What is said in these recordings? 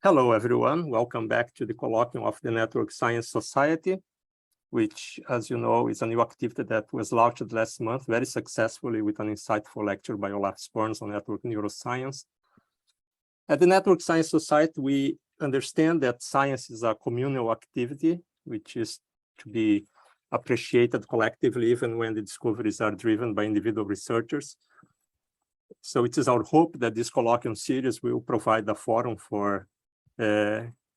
Hello, everyone. Welcome back to the Colloquium of the Network Science Society, which, as you know, is a new activity that was launched last month very successfully with an insightful lecture by Olaf Sporns on network neuroscience. At the Network Science Society, we understand that science is a communal activity, which is to be appreciated collectively, even when the discoveries are driven by individual researchers. So it is our hope that this colloquium series will provide a forum for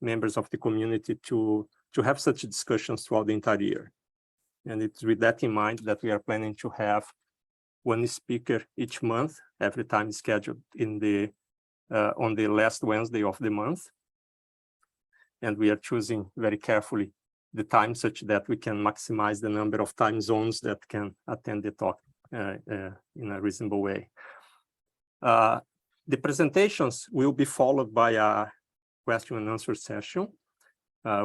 members of the community to have such discussions throughout the entire year. And it's with that in mind that we are planning to have one speaker each month, every time scheduled in on the last Wednesday of the month. And we are choosing very carefully the time such that we can maximize the number of time zones that can attend the talk in a reasonable way. The presentations will be followed by a question and answer session.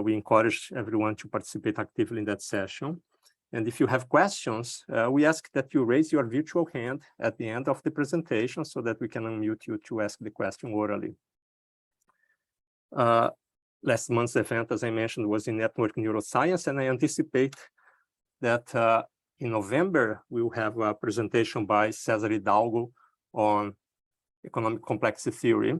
We encourage everyone to participate actively in that session. And if you have questions, we ask that you raise your virtual hand at the end of the presentation so that we can unmute you to ask the question orally. Last month's event, as I mentioned, was in network neuroscience, and I anticipate that in November, we will have a presentation by Cesar Hidalgo on economic complexity theory.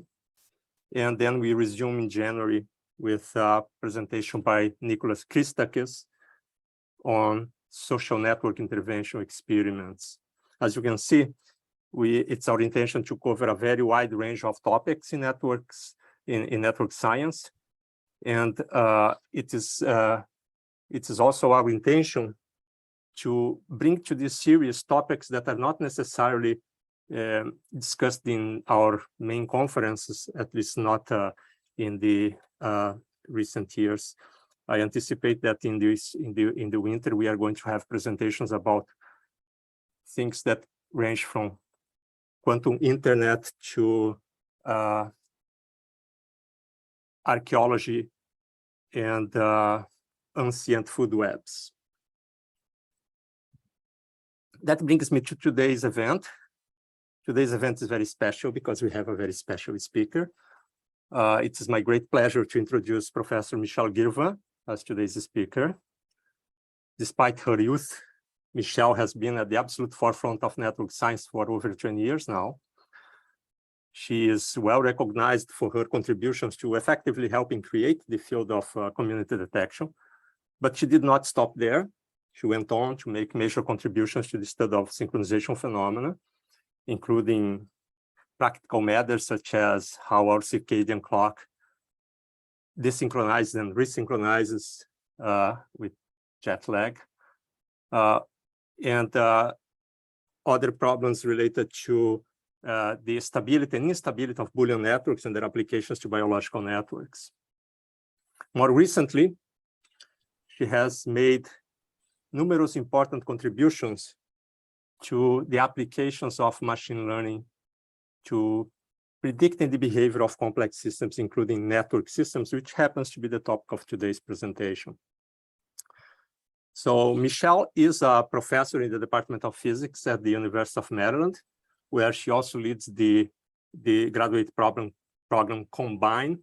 And then we resume in January with a presentation by Nicholas Christakis on social network intervention experiments. As you can see, it's our intention to cover a very wide range of topics in networks, in network science. And it is also our intention to bring to this series topics that are not necessarily discussed in our main conferences, at least not in the recent years. I anticipate that in the winter we are going to have presentations about things that range from quantum internet to archaeology and ancient food webs. That brings me to today's event. Today's event is very special because we have a very special speaker. It is my great pleasure to introduce Professor Michelle Girvan as today's speaker. Despite her youth, Michelle has been at the absolute forefront of network science for over 20 years now. She is well recognized for her contributions to effectively helping create the field of community detection, but she did not stop there. She went on to make major contributions to the study of synchronization phenomena, including practical matters such as how our circadian clock desynchronizes and resynchronizes with jet lag, and other problems related to the stability and instability of Boolean networks and their applications to biological networks. More recently, she has made numerous important contributions to the applications of machine learning to predicting the behavior of complex systems, including network systems, which happens to be the topic of today's presentation. So Michelle is a professor in the Department of Physics at the University of Maryland, where she also leads the graduate program Combine,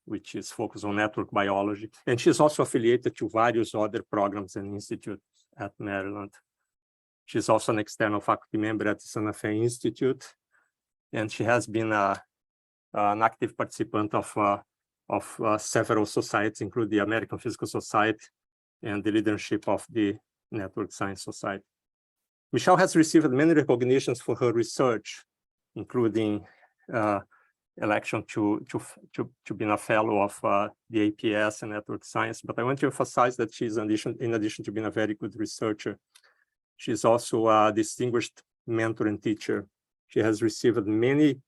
which is focused on network biology. And she's also affiliated to various other programs and institutes at Maryland. She's also an external faculty member at the Santa Fe Institute, and she has been an active participant of several societies, including the American Physical Society and the leadership of the Network Science Society. Michelle has received many recognitions for her research, including election to be a fellow of the APS and network science. But I want to emphasize that she's, in addition to being a very good researcher, she's also a distinguished mentor and teacher. She has received many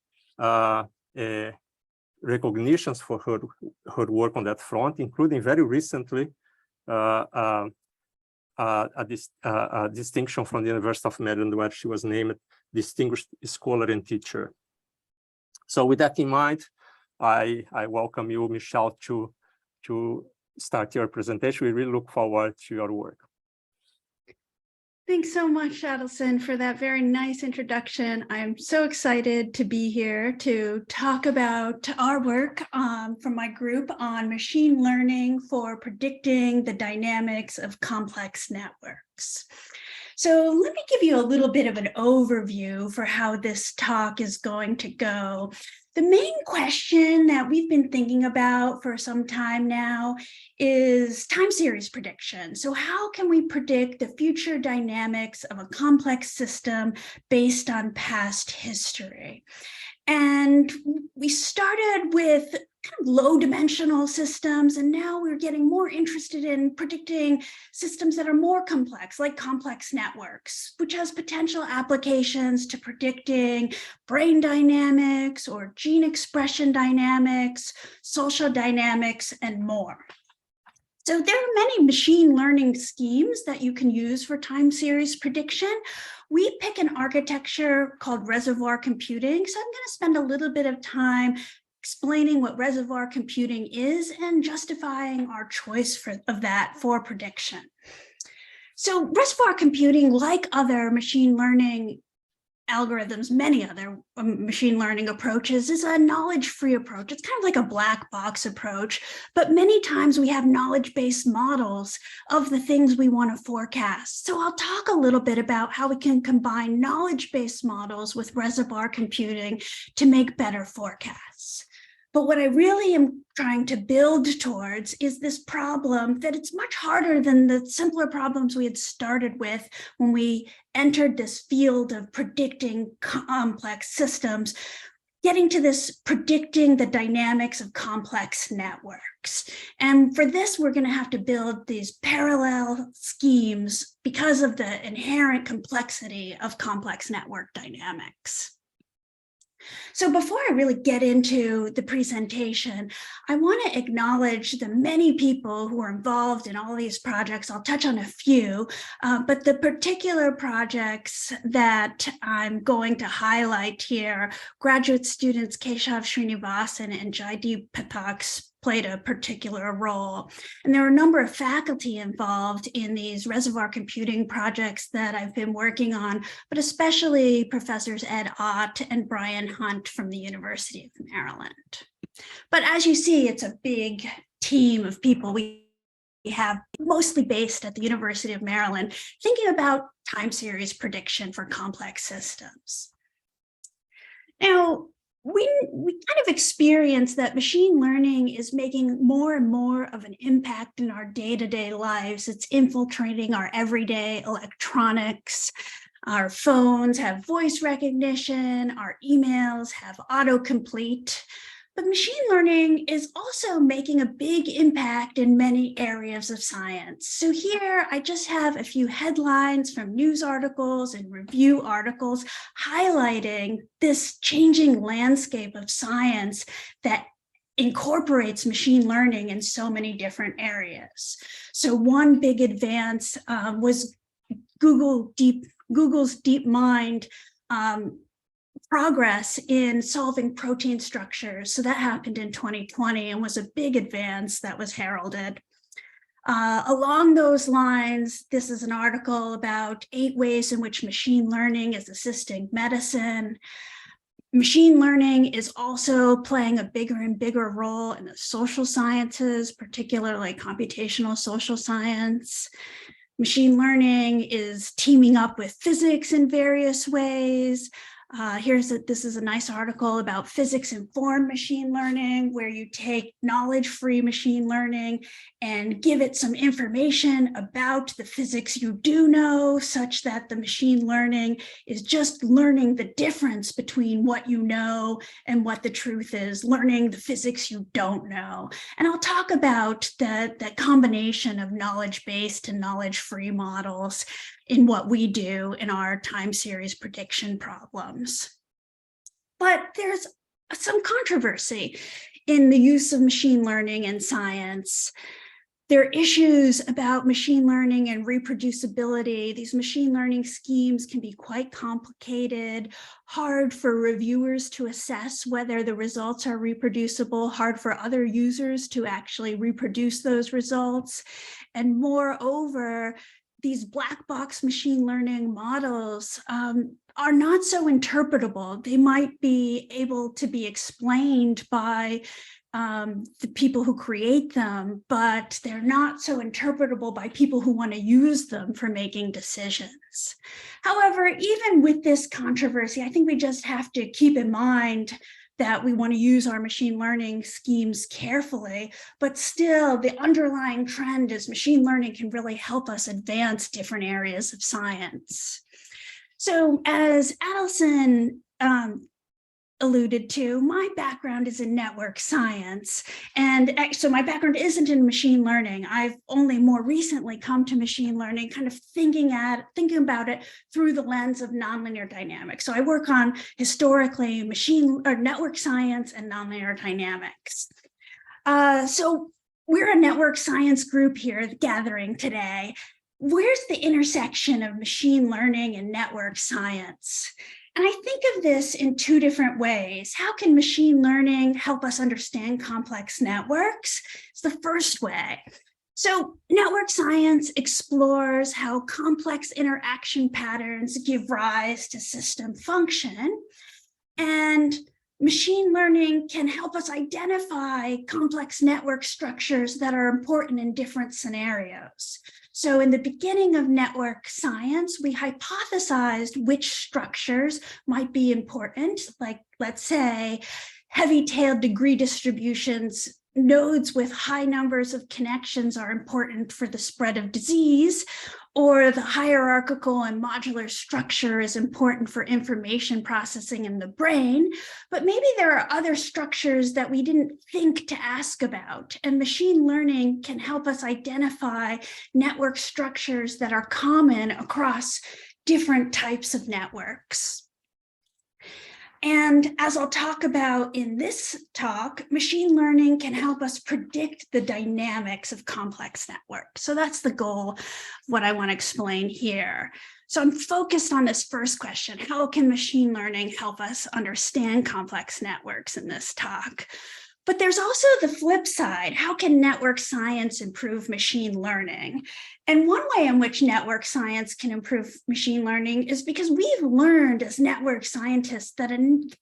recognitions for her work on that front, including very recently a distinction from the University of Maryland, where she was named Distinguished Scholar and Teacher. So with that in mind, I welcome you, Michelle, to start your presentation. We really look forward to your work. Thanks so much, Adelson, for that very nice introduction. I'm so excited to be here to talk about our work from my group on machine learning for predicting the dynamics of complex networks. So let me give you a little bit of an overview for how this talk is going to go. The main question that we've been thinking about for some time now is time series prediction. So how can we predict the future dynamics of a complex system based on past history? And we started with kind of low dimensional systems, and now we're getting more interested in predicting systems that are more complex, like complex networks, which has potential applications to predicting brain dynamics or gene expression dynamics, social dynamics, and more. So there are many machine learning schemes that you can use for time series prediction. We pick an architecture called reservoir computing. So I'm going to spend a little bit of time explaining what reservoir computing is and justifying our choice of that for prediction. So reservoir computing, like other machine learning algorithms, many other machine learning approaches, is a knowledge-free approach. It's kind of like a black box approach, but many times we have knowledge-based models of the things we want to forecast. So I'll talk a little bit about how we can combine knowledge-based models with reservoir computing to make better forecasts. But what I really am trying to build towards is this problem that it's much harder than the simpler problems we had started with when we entered this field of predicting complex systems, getting to this predicting the dynamics of complex networks. And for this, we're going to have to build these parallel schemes because of the inherent complexity of complex network dynamics. So before I really get into the presentation, I want to acknowledge the many people who are involved in all these projects. I'll touch on a few, but the particular projects that I'm going to highlight here, graduate students Keshav Srinivasan and Jaideep Pathak played a particular role. And there are a number of faculty involved in these reservoir computing projects that I've been working on, but especially Professors Ed Ott and Brian Hunt from the University of Maryland. But as you see, it's a big team of people we have, mostly based at the University of Maryland, thinking about time series prediction for complex systems. Now, we kind of experience that machine learning is making more and more of an impact in our day-to-day lives. It's infiltrating our everyday electronics. Our phones have voice recognition, our emails have autocomplete. But machine learning is also making a big impact in many areas of science. So here I just have a few headlines from news articles and review articles highlighting this changing landscape of science that incorporates machine learning in so many different areas. So one big advance was Google's DeepMind progress in solving protein structures. So that happened in 2020 and was a big advance that was heralded. Along those lines, this is an article about 8 ways in which machine learning is assisting medicine. Machine learning is also playing a bigger and bigger role in the social sciences, particularly computational social science. Machine learning is teaming up with physics in various ways. This is a nice article about physics-informed machine learning, where you take knowledge-free machine learning and give it some information about the physics you do know, such that the machine learning is just learning the difference between what you know and what the truth is, learning the physics you don't know. And I'll talk about that combination of knowledge-based and knowledge-free models in what we do in our time series prediction problems. But there's some controversy in the use of machine learning in science. There are issues about machine learning and reproducibility. These machine learning schemes can be quite complicated, hard for reviewers to assess whether the results are reproducible, hard for other users to actually reproduce those results. And moreover, these black box machine learning models are not so interpretable. They might be able to be explained by the people who create them, but they're not so interpretable by people who want to use them for making decisions. However, even with this controversy, I think we just have to keep in mind that we want to use our machine learning schemes carefully, but still the underlying trend is machine learning can really help us advance different areas of science. So as Adelson alluded to, my background is in network science. And so my background isn't in machine learning. I've only more recently come to machine learning, kind of thinking about it through the lens of nonlinear dynamics. So I work on historically network science and nonlinear dynamics. So we're a network science group here gathering today. Where's the intersection of machine learning and network science? And I think of this in two different ways. How can machine learning help us understand complex networks? It's the first way. So network science explores how complex interaction patterns give rise to system function. And machine learning can help us identify complex network structures that are important in different scenarios. So in the beginning of network science, we hypothesized which structures might be important, like let's say heavy-tailed degree distributions. Nodes with high numbers of connections are important for the spread of disease, or the hierarchical and modular structure is important for information processing in the brain. But maybe there are other structures that we didn't think to ask about, and machine learning can help us identify network structures that are common across different types of networks. And as I'll talk about in this talk, machine learning can help us predict the dynamics of complex networks. So that's the goal of what I want to explain here. So I'm focused on this first question: how can machine learning help us understand complex networks in this talk? But there's also the flip side. How can network science improve machine learning? And one way in which network science can improve machine learning is because we've learned as network scientists that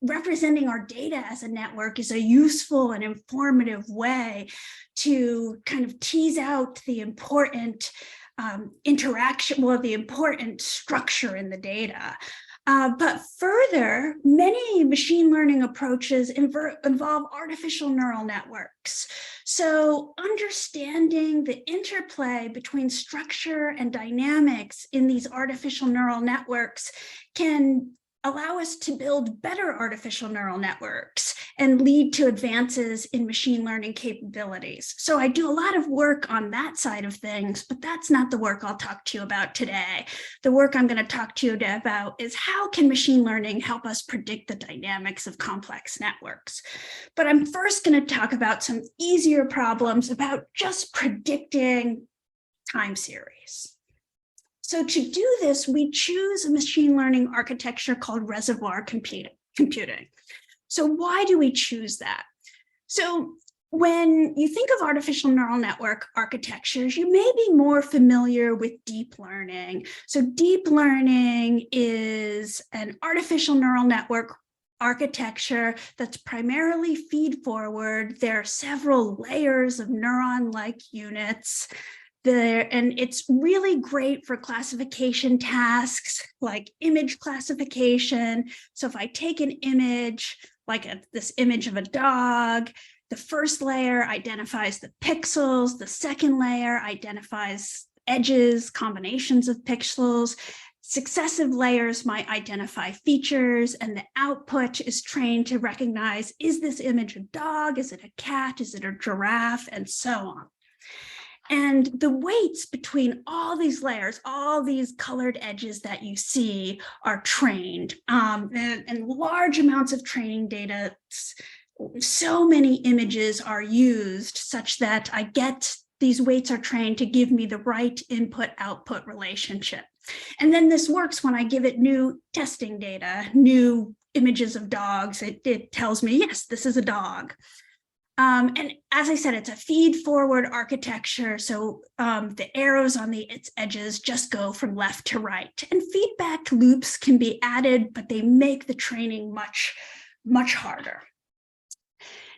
representing our data as a network is a useful and informative way to kind of tease out the important the important structure in the data. But further, many machine learning approaches involve artificial neural networks. So understanding the interplay between structure and dynamics in these artificial neural networks can allow us to build better artificial neural networks and lead to advances in machine learning capabilities. So I do a lot of work on that side of things, but that's not the work I'll talk to you about today. The work I'm going to talk to you about is how can machine learning help us predict the dynamics of complex networks. But I'm first going to talk about some easier problems about just predicting time series. So to do this, we choose a machine learning architecture called reservoir computing. So why do we choose that? So when you think of artificial neural network architectures, you may be more familiar with deep learning. So deep learning is an artificial neural network architecture that's primarily feed forward. There are several layers of neuron-like units. And it's really great for classification tasks like image classification. So if I take an image, like this image of a dog, the first layer identifies the pixels, the second layer identifies edges, combinations of pixels. Successive layers might identify features, and the output is trained to recognize, is this image a dog? Is it a cat? Is it a giraffe? And so on. And the weights between all these layers, all these colored edges that you see are trained, and large amounts of training data. So many images are used such that I get these weights are trained to give me the right input-output relationship. And then this works when I give it new testing data, new images of dogs. It tells me, yes, this is a dog. And as I said, it's a feed-forward architecture, so the arrows on its edges just go from left to right. And feedback loops can be added, but they make the training much, much harder.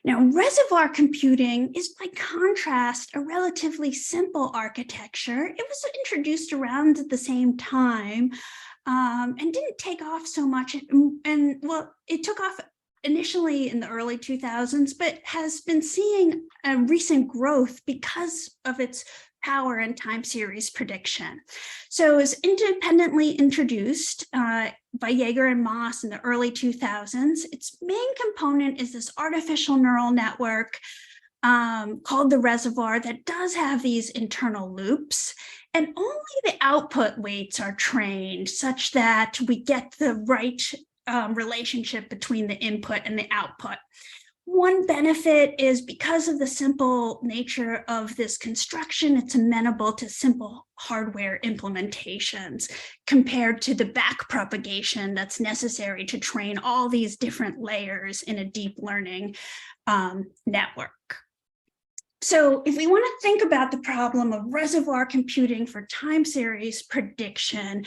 Now, reservoir computing is, by contrast, a relatively simple architecture. It was introduced around at the same time and didn't take off so much. And well, it took off initially in the early 2000s, but has been seeing a recent growth because of its power and time series prediction. So it was independently introduced by Jaeger and Moss in the early 2000s. Its main component is this artificial neural network called the reservoir that does have these internal loops, and only the output weights are trained such that we get the right relationship between the input and the output. One benefit is because of the simple nature of this construction, it's amenable to simple hardware implementations compared to the back propagation that's necessary to train all these different layers in a deep learning network. So if we want to think about the problem of reservoir computing for time series prediction,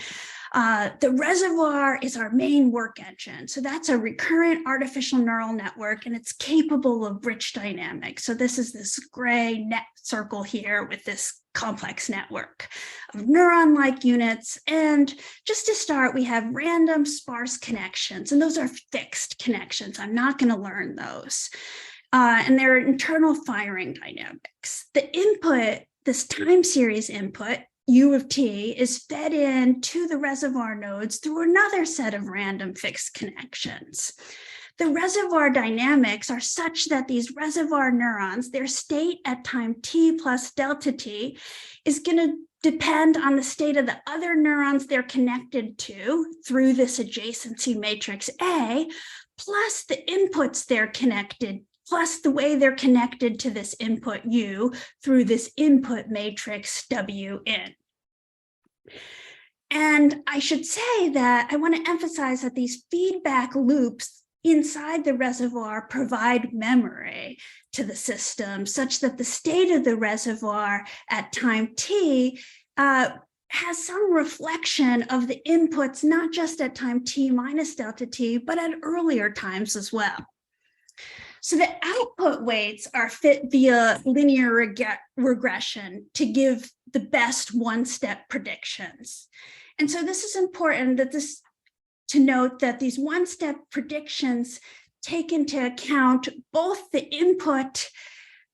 the reservoir is our main work engine. So that's a recurrent artificial neural network, and it's capable of rich dynamics. So this is this gray net circle here with this complex network of neuron-like units. And just to start, we have random sparse connections, and those are fixed connections. I'm not going to learn those. And there are internal firing dynamics. The input, this time series input, U of t, is fed in to the reservoir nodes through another set of random fixed connections. The reservoir dynamics are such that these reservoir neurons, their state at time t plus delta t, is going to depend on the state of the other neurons they're connected to through this adjacency matrix A, plus the inputs they're connected, plus the way they're connected to this input U through this input matrix WN. And I should say that I want to emphasize that these feedback loops inside the reservoir provide memory to the system such that the state of the reservoir at time t has some reflection of the inputs, not just at time t minus delta t, but at earlier times as well. So the output weights are fit via linear regression to give the best one-step predictions. And so this is important to note that these one-step predictions take into account both the input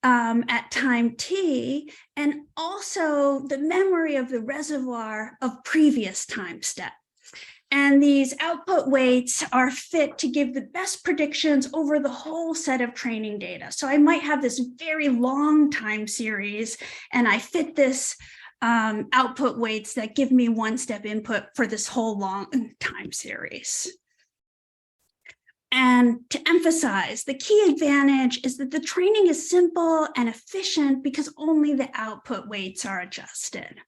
at time t and also the memory of the reservoir of previous time step. And these output weights are fit to give the best predictions over the whole set of training data. So I might have this very long time series, and I fit this output weights that give me one-step input for this whole long time series. And to emphasize, the key advantage is that the training is simple and efficient because only the output weights are adjusted.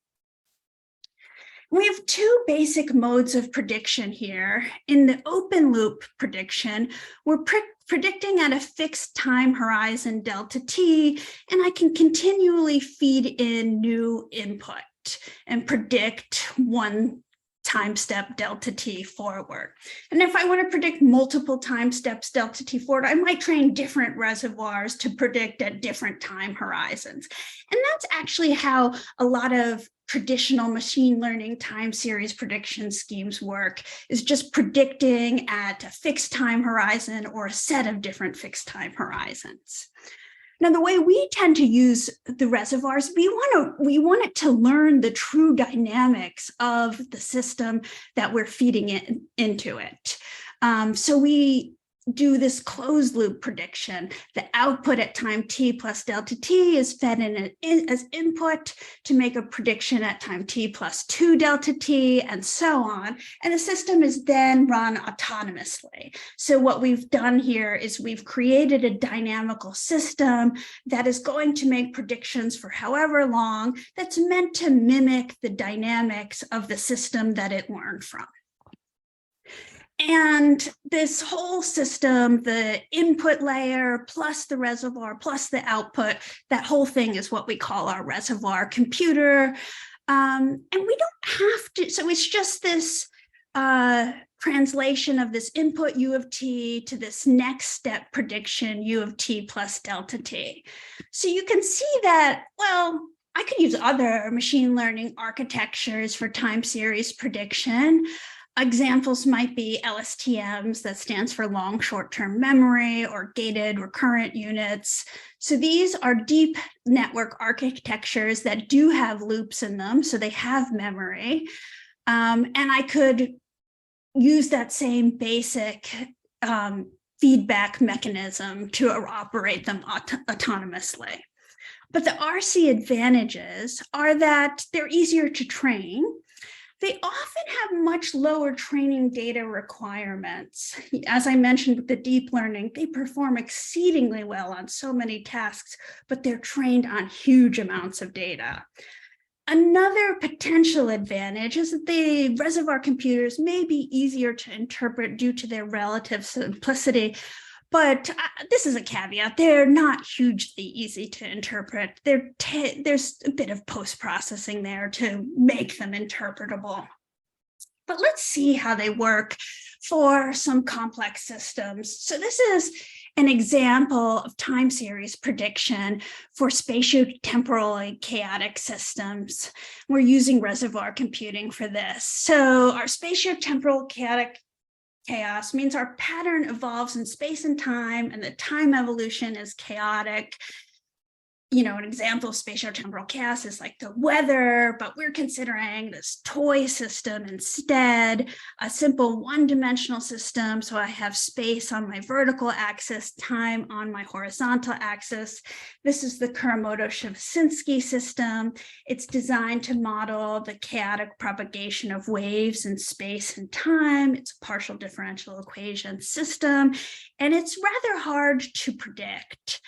We have two basic modes of prediction here. In the open loop prediction, we're predicting at a fixed time horizon delta t, and I can continually feed in new input and predict one time step delta t forward. And if I want to predict multiple time steps delta t forward, I might train different reservoirs to predict at different time horizons. And that's actually how a lot of traditional machine learning time series prediction schemes work, is just predicting at a fixed time horizon or a set of different fixed time horizons. Now, the way we tend to use the reservoirs, we want it to learn the true dynamics of the system that we're feeding it into it. So we do this closed loop prediction. The output at time t plus delta t is fed in as input to make a prediction at time t plus 2 delta t, and so on. And the system is then run autonomously. So what we've done here is we've created a dynamical system that is going to make predictions for however long that's meant to mimic the dynamics of the system that it learned from. And this whole system, the input layer plus the reservoir plus the output, that whole thing is what we call our reservoir computer. And we don't have to, so it's just this translation of this input U of t to this next step prediction U of t plus delta t. So you can see that, well, I could use other machine learning architectures for time series prediction. Examples might be LSTMs, that stands for long short-term memory, or gated recurrent units. So these are deep network architectures that do have loops in them, so they have memory. And I could use that same basic feedback mechanism to operate them autonomously. But the RC advantages are that they're easier to train. They often have much lower training data requirements. As I mentioned with the deep learning, they perform exceedingly well on so many tasks, but they're trained on huge amounts of data. Another potential advantage is that the reservoir computers may be easier to interpret due to their relative simplicity, but this is a caveat. They're not hugely easy to interpret. There's a bit of post-processing there to make them interpretable. But let's see how they work for some complex systems. So this is an example of time series prediction for spatiotemporally chaotic systems. We're using reservoir computing for this. So our spatiotemporal chaotic chaos means our pattern evolves in space and time, and the time evolution is chaotic. You know, an example of spatiotemporal chaos is like the weather, but we're considering this toy system instead, a simple one-dimensional system. So I have space on my vertical axis, time on my horizontal axis. This is the Kuramoto-Shevchinski system. It's designed to model the chaotic propagation of waves in space and time. It's a partial differential equation system, and it's rather hard to predict.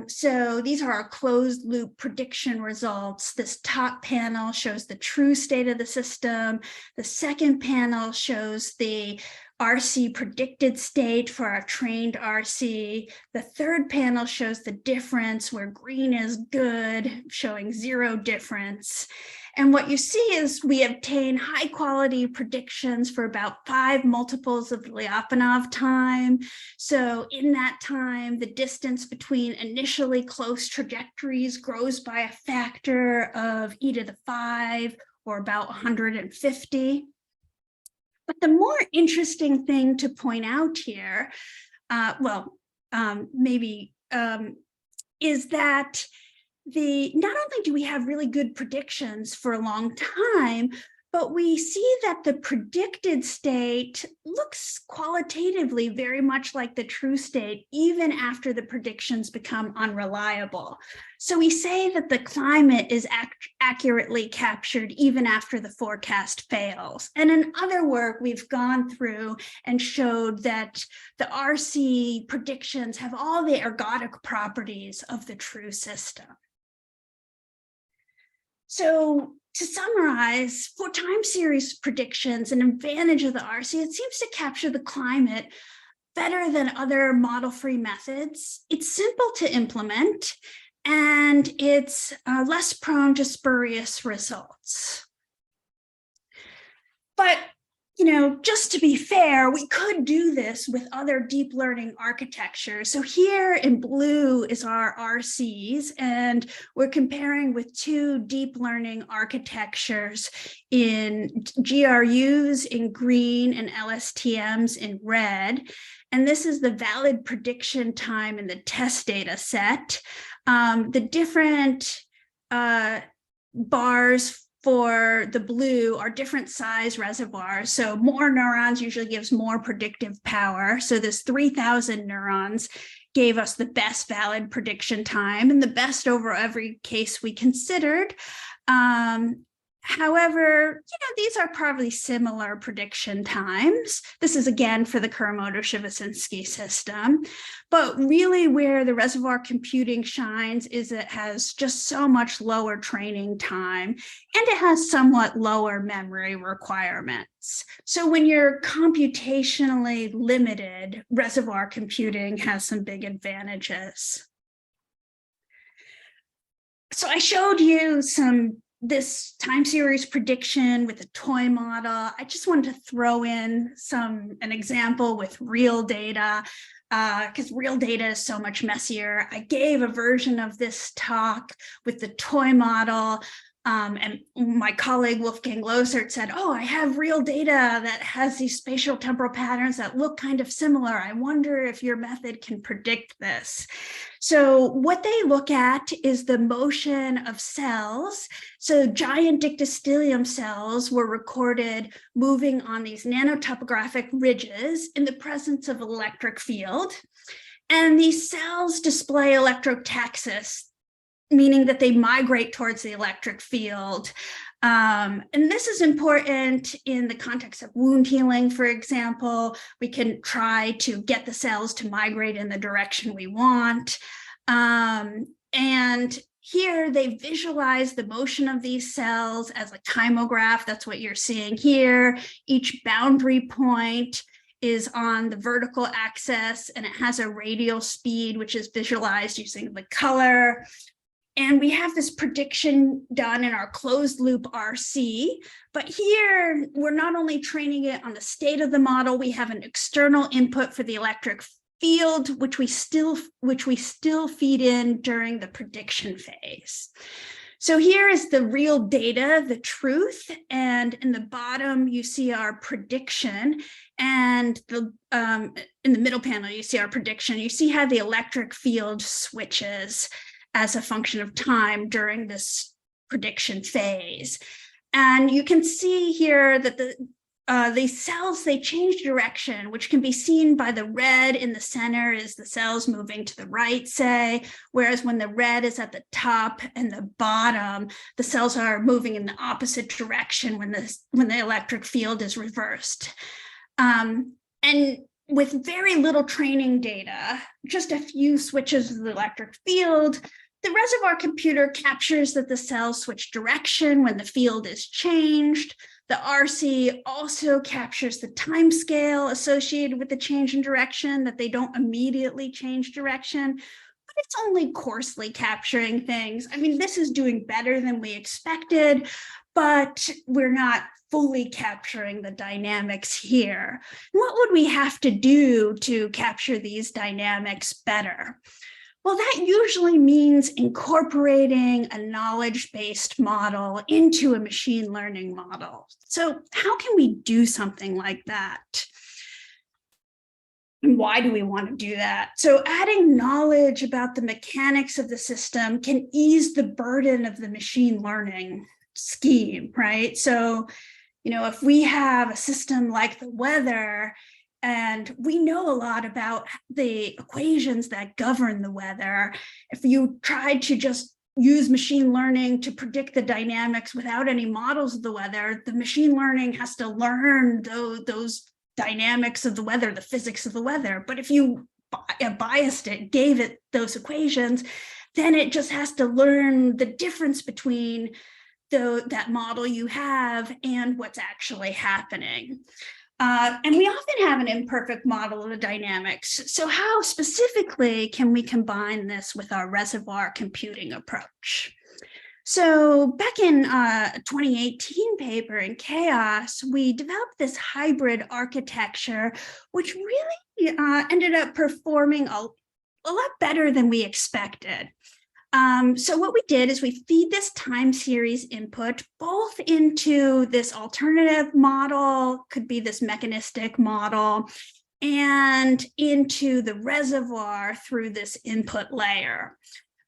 So these are our closed loop prediction results. This top panel shows the true state of the system. The second panel shows the RC predicted state for our trained RC. The third panel shows the difference where green is good, showing zero difference. And what you see is we obtain high quality predictions for about 5 multiples of the Lyapunov time. So in that time, the distance between initially close trajectories grows by a factor of e to the 5, or about 150. But the more interesting thing to point out here, is that not only do we have really good predictions for a long time, but we see that the predicted state looks qualitatively very much like the true state, even after the predictions become unreliable. So we say that the climate is accurately captured even after the forecast fails. And in other work, we've gone through and showed that the RC predictions have all the ergodic properties of the true system. So to summarize, for time series predictions, an advantage of the RC, it seems to capture the climate better than other model-free methods. It's simple to implement, and it's less prone to spurious results. But just to be fair, we could do this with other deep learning architectures. So here in blue is our RCs, and we're comparing with 2 deep learning architectures in GRUs in green and LSTMs in red. And this is the valid prediction time in the test data set. The different bars for the blue are different size reservoirs. So more neurons usually gives more predictive power. So this 3,000 neurons gave us the best valid prediction time and the best over every case we considered. However, these are probably similar prediction times. This is again for the Kuramoto-Shibashinsky system. But really where the reservoir computing shines is it has just so much lower training time, and it has somewhat lower memory requirements. So when you're computationally limited, reservoir computing has some big advantages. So I showed you this time series prediction with a toy model. I just wanted to throw in an example with real data, because real data is so much messier. I gave a version of this talk with the toy model, and my colleague Wolfgang Losert said, oh, I have real data that has these spatial temporal patterns that look kind of similar. I wonder if your method can predict this. So what they look at is the motion of cells. So giant dictyostelium cells were recorded moving on these nanotopographic ridges in the presence of electric field. And these cells display electrotaxis, meaning that they migrate towards the electric field. And this is important in the context of wound healing, for example. We can try to get the cells to migrate in the direction we want. And here they visualize the motion of these cells as a timograph. That's what you're seeing here. Each boundary point is on the vertical axis, and it has a radial speed, which is visualized using the color. And we have this prediction done in our closed loop RC, but here we're not only training it on the state of the model, we have an external input for the electric field, which we still feed in during the prediction phase. So here is the real data, the truth, and in the bottom you see our prediction, and in the middle panel you see our prediction. You see how the electric field switches as a function of time during this prediction phase. And you can see here that these cells, they change direction, which can be seen by the red in the center is the cells moving to the right, say, whereas when the red is at the top and the bottom, the cells are moving in the opposite direction when the electric field is reversed. And with very little training data, just a few switches of the electric field, the reservoir computer captures that the cells switch direction when the field is changed. The RC also captures the time scale associated with the change in direction, that they don't immediately change direction, but it's only coarsely capturing things. I mean, this is doing better than we expected, but we're not fully capturing the dynamics here. What would we have to do to capture these dynamics better? Well, that usually means incorporating a knowledge-based model into a machine learning model. So how can we do something like that? And why do we want to do that? So adding knowledge about the mechanics of the system can ease the burden of the machine learning scheme, right? So, if we have a system like the weather, and we know a lot about the equations that govern the weather, if you tried to just use machine learning to predict the dynamics without any models of the weather, the machine learning has to learn those dynamics of the weather, the physics of the weather. But if you biased it, gave it those equations, then it just has to learn the difference between that model you have and what's actually happening. And we often have an imperfect model of the dynamics. So how specifically can we combine this with our reservoir computing approach? So back in 2018 paper in Chaos, we developed this hybrid architecture, which really ended up performing a lot better than we expected. So what we did is we feed this time series input both into this alternative model, could be this mechanistic model, and into the reservoir through this input layer.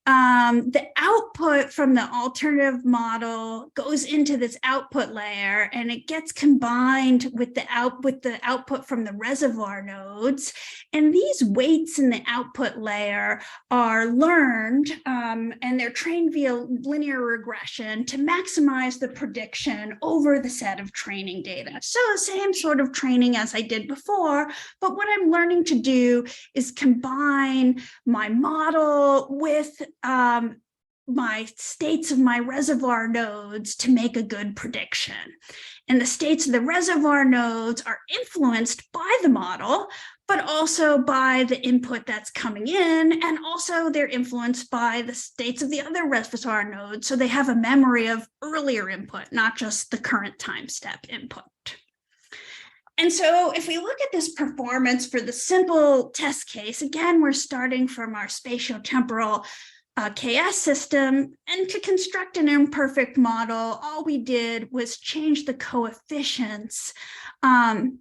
the output from the alternative model goes into this output layer, and it gets combined with the output from the reservoir nodes. And these weights in the output layer are learned, and they're trained via linear regression to maximize the prediction over the set of training data. So the same sort of training as I did before, but what I'm learning to do is combine my model with my states of my reservoir nodes to make a good prediction. And the states of the reservoir nodes are influenced by the model, but also by the input that's coming in, and also they're influenced by the states of the other reservoir nodes. So they have a memory of earlier input, not just the current time step input. And so if we look at this performance for the simple test case, again, we're starting from our spatiotemporal KS system, and to construct an imperfect model, all we did was change the coefficients on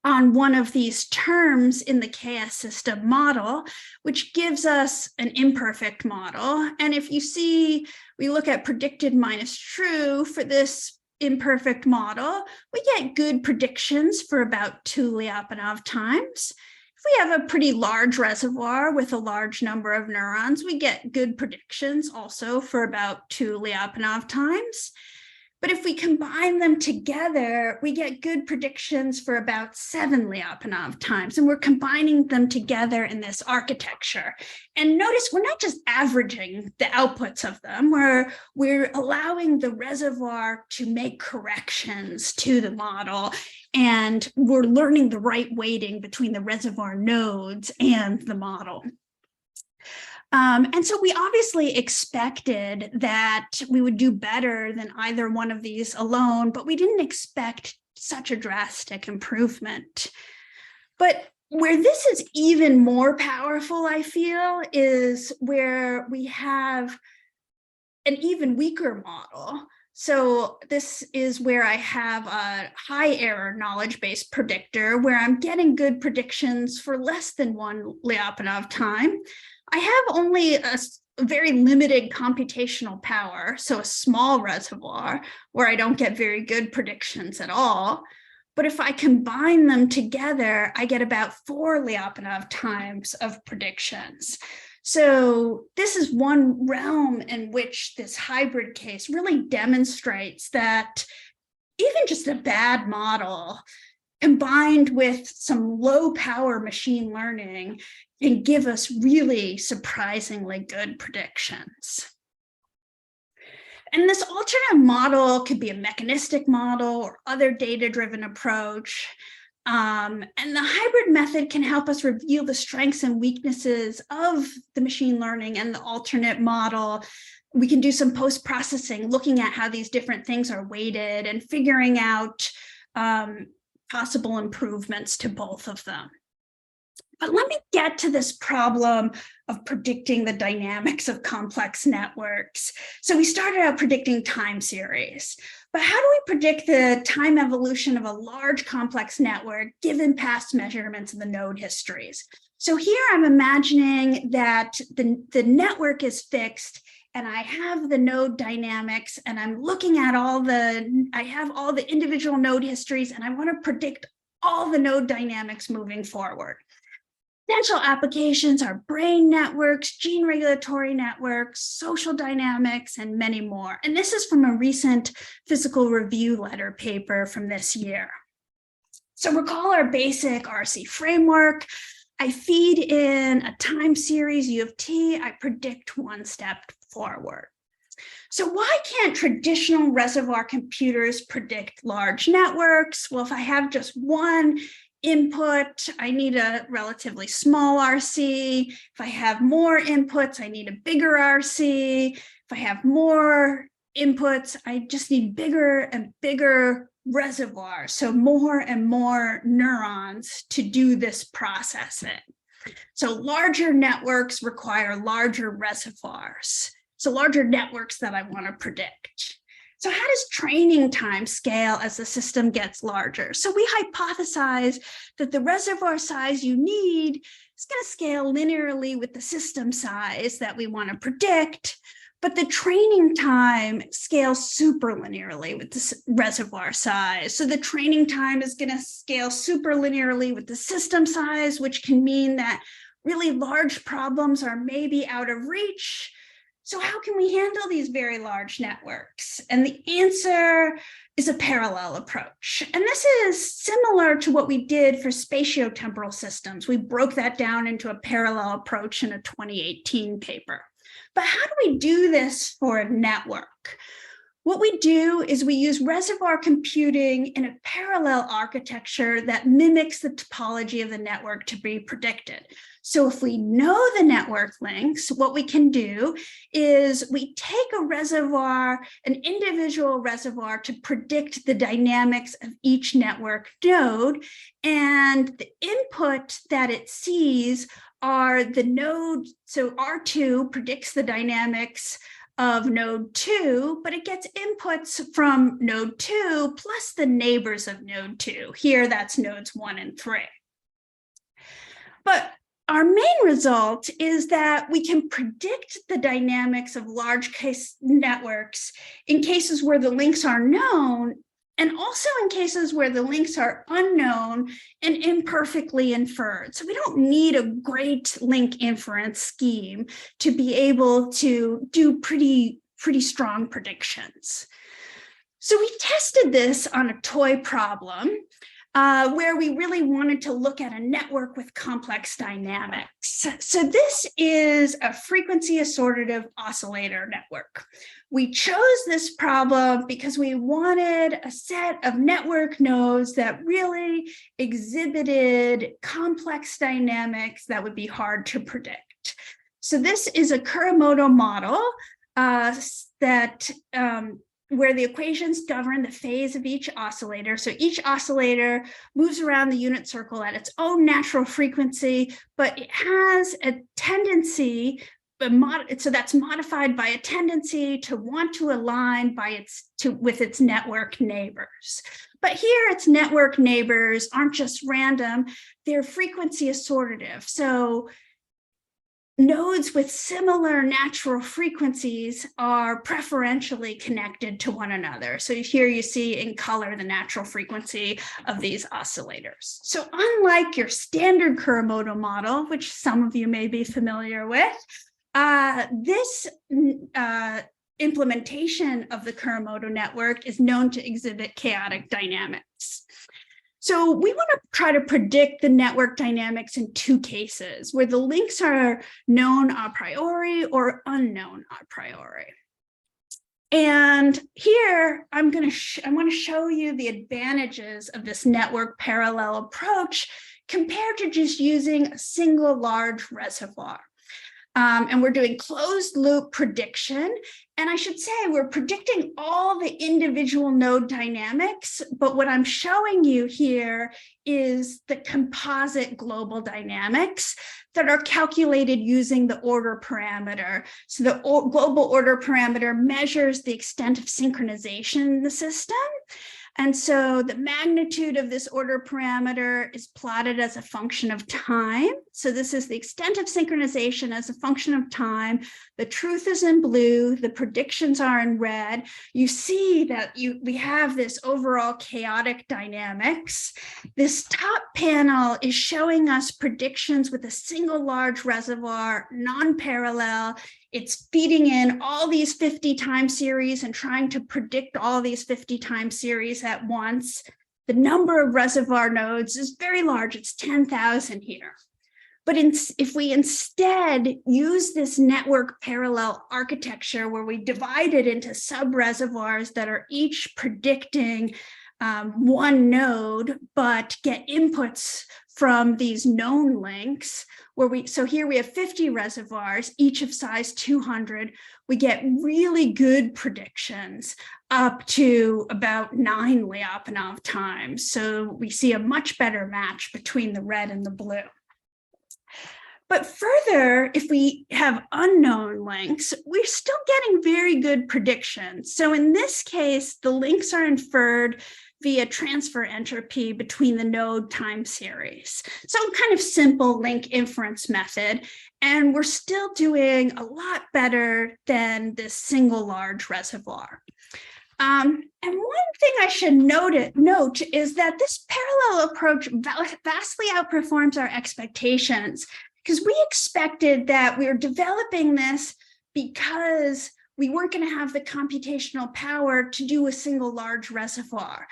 one of these terms in the KS system model, which gives us an imperfect model. And if you see, we look at predicted minus true for this imperfect model, we get good predictions for about 2 Lyapunov times. If we have a pretty large reservoir with a large number of neurons, we get good predictions also for about 2 Lyapunov times. But if we combine them together, we get good predictions for about 7 Lyapunov times. And we're combining them together in this architecture. And notice we're not just averaging the outputs of them, we're allowing the reservoir to make corrections to the model. And we're learning the right weighting between the reservoir nodes and the model. And so we obviously expected that we would do better than either one of these alone, but we didn't expect such a drastic improvement. But where this is even more powerful, I feel, is where we have an even weaker model. So this is where I have a high error knowledge-based predictor where I'm getting good predictions for less than 1 Lyapunov time. I have only a very limited computational power, so a small reservoir where I don't get very good predictions at all. But if I combine them together, I get about 4 Lyapunov times of predictions. So this is one realm in which this hybrid case really demonstrates that even just a bad model combined with some low power machine learning can give us really surprisingly good predictions. And this alternative model could be a mechanistic model or other data-driven approach. And the hybrid method can help us reveal the strengths and weaknesses of the machine learning and the alternate model. We can do some post-processing, looking at how these different things are weighted and figuring out possible improvements to both of them. But let me get to this problem of predicting the dynamics of complex networks. So we started out predicting time series, but how do we predict the time evolution of a large complex network given past measurements of the node histories? So here I'm imagining that the network is fixed and I have the node dynamics and I'm looking at I have all the individual node histories and I want to predict all the node dynamics moving forward. Potential applications are brain networks, gene regulatory networks, social dynamics, and many more. And this is from a recent physical review letter paper from this year. So recall our basic RC framework. I feed in a time series U of t, I predict one step forward. So why can't traditional reservoir computers predict large networks? Well, if I have just one input, I need a relatively small RC. If I have more inputs, I need a bigger RC. If I have more inputs, I just need bigger and bigger reservoirs, so more and more neurons to do this processing. So larger networks require larger reservoirs, so larger networks that I want to predict. So how does training time scale as the system gets larger? So we hypothesize that the reservoir size you need is going to scale linearly with the system size that we want to predict, but the training time scales superlinearly with the reservoir size. So the training time is going to scale superlinearly with the system size, which can mean that really large problems are maybe out of reach. So how can we handle these very large networks? And the answer is a parallel approach. And this is similar to what we did for spatiotemporal systems. We broke that down into a parallel approach in a 2018 paper. But how do we do this for a network? What we do is we use reservoir computing in a parallel architecture that mimics the topology of the network to be predicted. So if we know the network links, what we can do is we take a reservoir, an individual reservoir, to predict the dynamics of each network node, and the input that it sees are the node. So R2 predicts the dynamics of node 2, but it gets inputs from node 2 plus the neighbors of node 2. Here, that's nodes 1 and 3. But our main result is that we can predict the dynamics of large case networks in cases where the links are known, and also in cases where the links are unknown and imperfectly inferred. So we don't need a great link inference scheme to be able to do pretty strong predictions. So we tested this on a toy problem where we really wanted to look at a network with complex dynamics. So this is a frequency assortative oscillator network. We chose this problem because we wanted a set of network nodes that really exhibited complex dynamics that would be hard to predict. So this is a Kuramoto model where the equations govern the phase of each oscillator. So each oscillator moves around the unit circle at its own natural frequency, but it has a tendency, so that's modified by a tendency to want to align with its network neighbors. But here, its network neighbors aren't just random, they're frequency assortative. So nodes with similar natural frequencies are preferentially connected to one another. So here you see in color the natural frequency of these oscillators. So unlike your standard Kuramoto model, which some of you may be familiar with, this implementation of the Kuramoto network is known to exhibit chaotic dynamics. So we want to try to predict the network dynamics in two cases, where the links are known a priori or unknown a priori. And here I want to show you the advantages of this network parallel approach compared to just using a single large reservoir. And we're doing closed loop prediction. And I should say we're predicting all the individual node dynamics, but what I'm showing you here is the composite global dynamics that are calculated using the order parameter. So the global order parameter measures the extent of synchronization in the system. And so the magnitude of this order parameter is plotted as a function of time. So this is the extent of synchronization as a function of time. The truth is in blue, the predictions are in red. You see that we have this overall chaotic dynamics. This top panel is showing us predictions with a single large reservoir, non-parallel. It's feeding in all these 50 time series and trying to predict all these 50 time series at once. The number of reservoir nodes is very large. It's 10,000 here. But if we instead use this network parallel architecture where we divide it into sub-reservoirs that are each predicting one node, but get inputs from these known links, so here we have 50 reservoirs, each of size 200. We get really good predictions up to about 9 Lyapunov times. So we see a much better match between the red and the blue. But further, if we have unknown links, we're still getting very good predictions. So in this case, the links are inferred via transfer entropy between the node time series. Some kind of simple link inference method, and we're still doing a lot better than this single large reservoir. And one thing I should note is that this parallel approach vastly outperforms our expectations, because we expected that we were developing this because we weren't going to have the computational power to do a single large reservoir.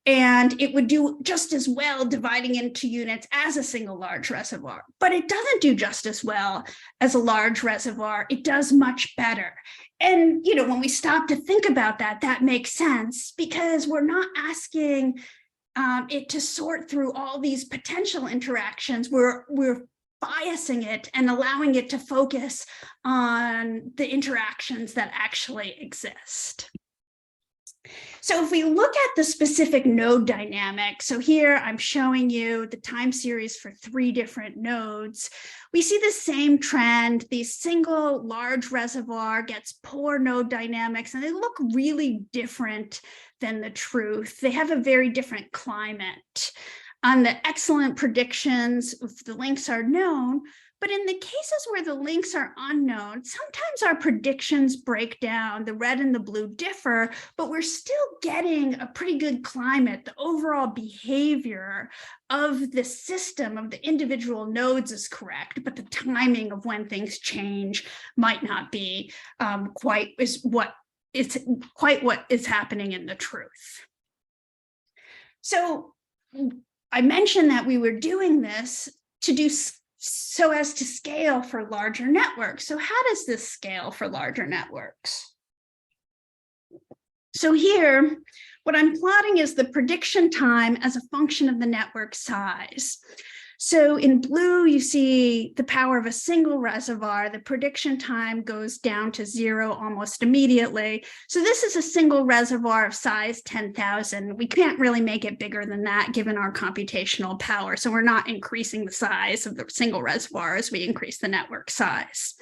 And it would do just as well dividing into units as a single large reservoir. But it doesn't do just as well as a large reservoir. It does much better. And, you know, when we stop to think about that, that makes sense, because we're not asking it to sort through all these potential interactions. We're biasing it and allowing it to focus on the interactions that actually exist. So if we look at the specific node dynamic, so here I'm showing you the time series for 3 different nodes. We see the same trend. The single large reservoir gets poor node dynamics, and they look really different than the truth. They have a very different climate. On the excellent predictions, if the links are known, but in the cases where the links are unknown, sometimes our predictions break down. The red and the blue differ, but we're still getting a pretty good climate. The overall behavior of the system of the individual nodes is correct, but the timing of when things change might not be quite what is happening in the truth. So I mentioned that we were doing this so as to scale for larger networks. So how does this scale for larger networks? So here, what I'm plotting is the prediction time as a function of the network size. So in blue, you see the power of a single reservoir. The prediction time goes down to 0 almost immediately. So this is a single reservoir of size 10,000. We can't really make it bigger than that given our computational power. So we're not increasing the size of the single reservoir as we increase the network size.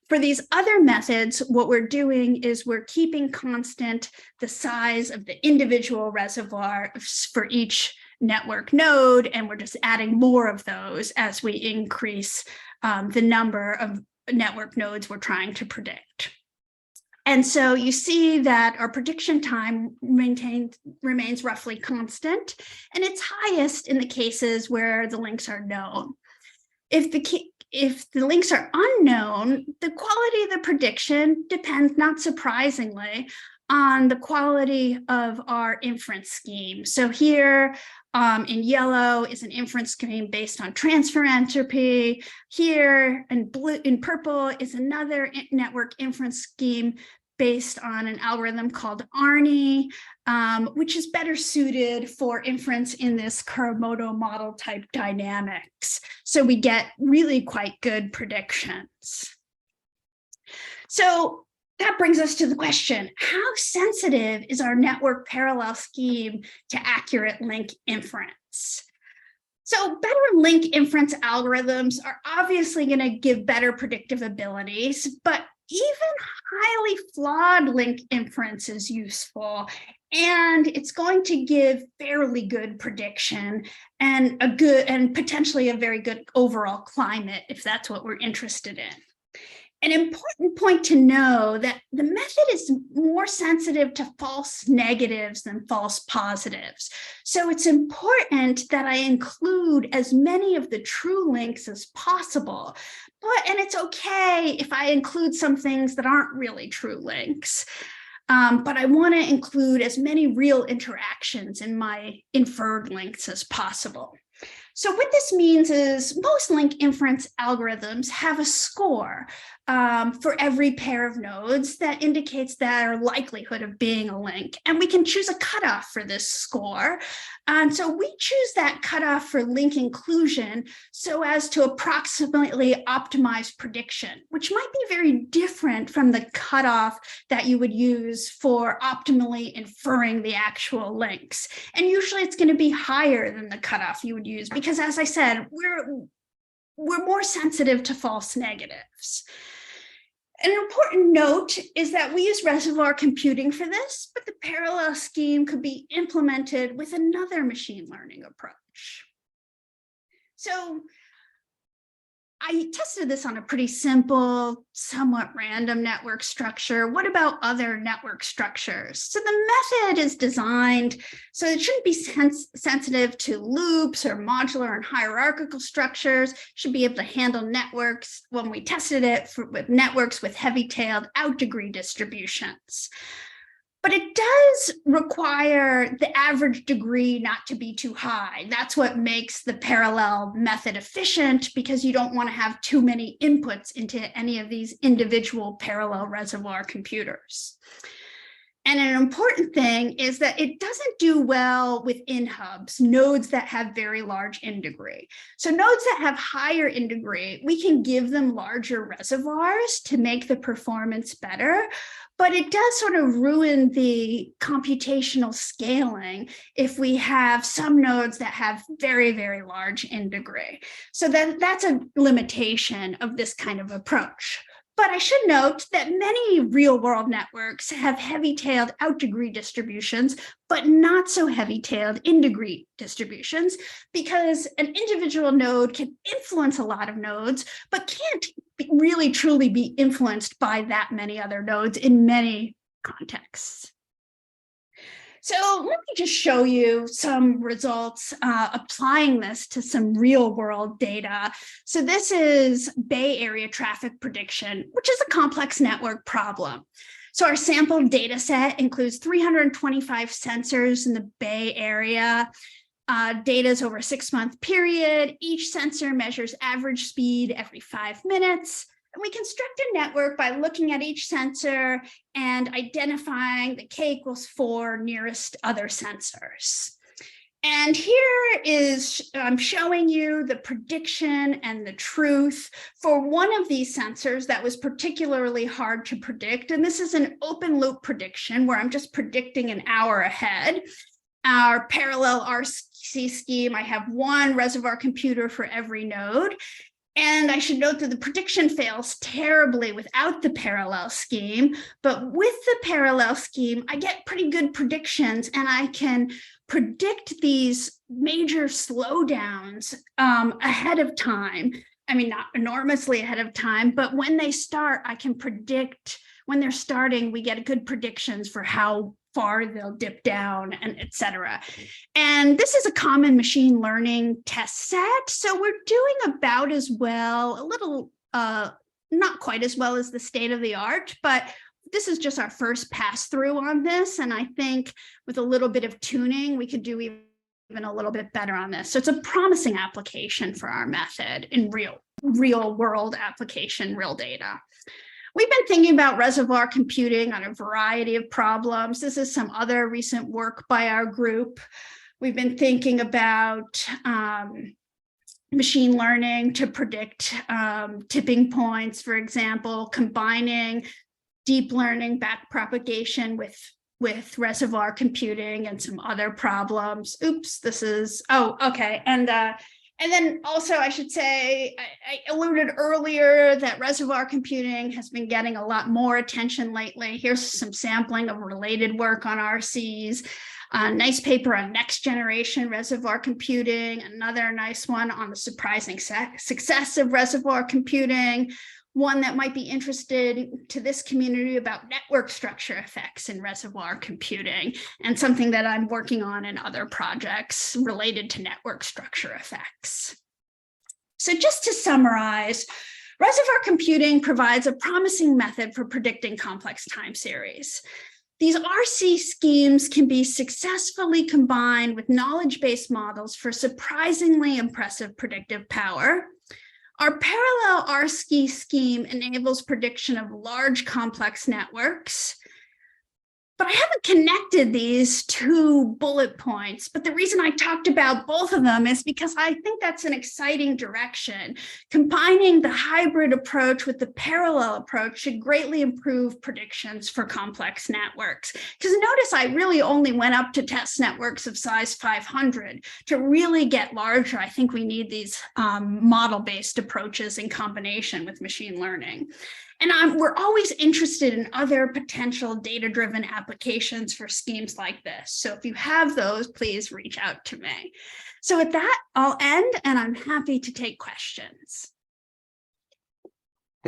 For these other methods, what we're doing is we're keeping constant the size of the individual reservoir for each network node, and we're just adding more of those as we increase the number of network nodes we're trying to predict. And so you see that our prediction time remains roughly constant, and it's highest in the cases where the links are known. If the links are unknown, the quality of the prediction depends, not surprisingly, on the quality of our inference scheme. So here in yellow is an inference scheme based on transfer entropy. Here in purple is another network inference scheme based on an algorithm called ARNI, which is better suited for inference in this Kuramoto model type dynamics. So we get really quite good predictions. So that brings us to the question, how sensitive is our network parallel scheme to accurate link inference? So better link inference algorithms are obviously going to give better predictive abilities, but even highly flawed link inference is useful, and it's going to give fairly good prediction and potentially a very good overall climate if that's what we're interested in. An important point to know that the method is more sensitive to false negatives than false positives. So it's important that I include as many of the true links as possible. And it's okay if I include some things that aren't really true links. But I want to include as many real interactions in my inferred links as possible. So what this means is most link inference algorithms have a score for every pair of nodes that indicates their likelihood of being a link. And we can choose a cutoff for this score. And so we choose that cutoff for link inclusion so as to approximately optimize prediction, which might be very different from the cutoff that you would use for optimally inferring the actual links. And usually it's going to be higher than the cutoff you would use because, as I said, we're more sensitive to false negatives. An important note is that we use reservoir computing for this, but the parallel scheme could be implemented with another machine learning approach. So I tested this on a pretty simple, somewhat random network structure. What about other network structures? So the method is designed so it shouldn't be sensitive to loops or modular and hierarchical structures. It should be able to handle networks when we tested it with networks with heavy-tailed out-degree distributions. But it does require the average degree not to be too high. That's what makes the parallel method efficient, because you don't want to have too many inputs into any of these individual parallel reservoir computers. And an important thing is that it doesn't do well with in-hubs, nodes that have very large in-degree. So nodes that have higher in-degree, we can give them larger reservoirs to make the performance better, but it does sort of ruin the computational scaling if we have some nodes that have very, very large in-degree. So that's a limitation of this kind of approach. But I should note that many real-world networks have heavy-tailed out-degree distributions, but not so heavy-tailed in-degree distributions, because an individual node can influence a lot of nodes, but can't really truly be influenced by that many other nodes in many contexts. So let me just show you some results applying this to some real world data. So this is Bay Area traffic prediction, which is a complex network problem. So our sample data set includes 325 sensors in the Bay Area. Data is over a 6-month period. Each sensor measures average speed every 5 minutes. And we construct a network by looking at each sensor and identifying the k=4 nearest other sensors. And here is, I'm showing you the prediction and the truth for one of these sensors that was particularly hard to predict. And this is an open loop prediction where I'm just predicting an hour ahead. Our parallel RC scheme, I have one reservoir computer for every node. And I should note that the prediction fails terribly without the parallel scheme, but with the parallel scheme, I get pretty good predictions, and I can predict these major slowdowns ahead of time. I mean, not enormously ahead of time, but when they start, I can predict when they're starting, we get good predictions for how far they'll dip down, and et cetera. And this is a common machine learning test set. So we're doing about as well, a little, not quite as well as the state of the art, but this is just our first pass through on this. And I think with a little bit of tuning, we could do even a little bit better on this. So it's a promising application for our method in real world application, real data. We've been thinking about reservoir computing on a variety of problems. This is some other recent work by our group. We've been thinking about machine learning to predict tipping points, for example, combining deep learning backpropagation with reservoir computing and some other problems. Oops, this is, oh, okay. And then also, I should say, I alluded earlier that reservoir computing has been getting a lot more attention lately. Here's some sampling of related work on RCs. A nice paper on next generation reservoir computing, another nice one on the surprising success of reservoir computing, one that might be interested to this community about network structure effects in reservoir computing, and something that I'm working on in other projects related to network structure effects. So just to summarize, reservoir computing provides a promising method for predicting complex time series. These RC schemes can be successfully combined with knowledge-based models for surprisingly impressive predictive power. Our parallel RC scheme enables prediction of large complex networks, but I haven't connected these two bullet points. But the reason I talked about both of them is because I think that's an exciting direction. Combining the hybrid approach with the parallel approach should greatly improve predictions for complex networks. Because notice I really only went up to test networks of size 500. To really get larger, I think we need these model-based approaches in combination with machine learning. And we're always interested in other potential data-driven applications for schemes like this. So if you have those, please reach out to me. So with that, I'll end, and I'm happy to take questions.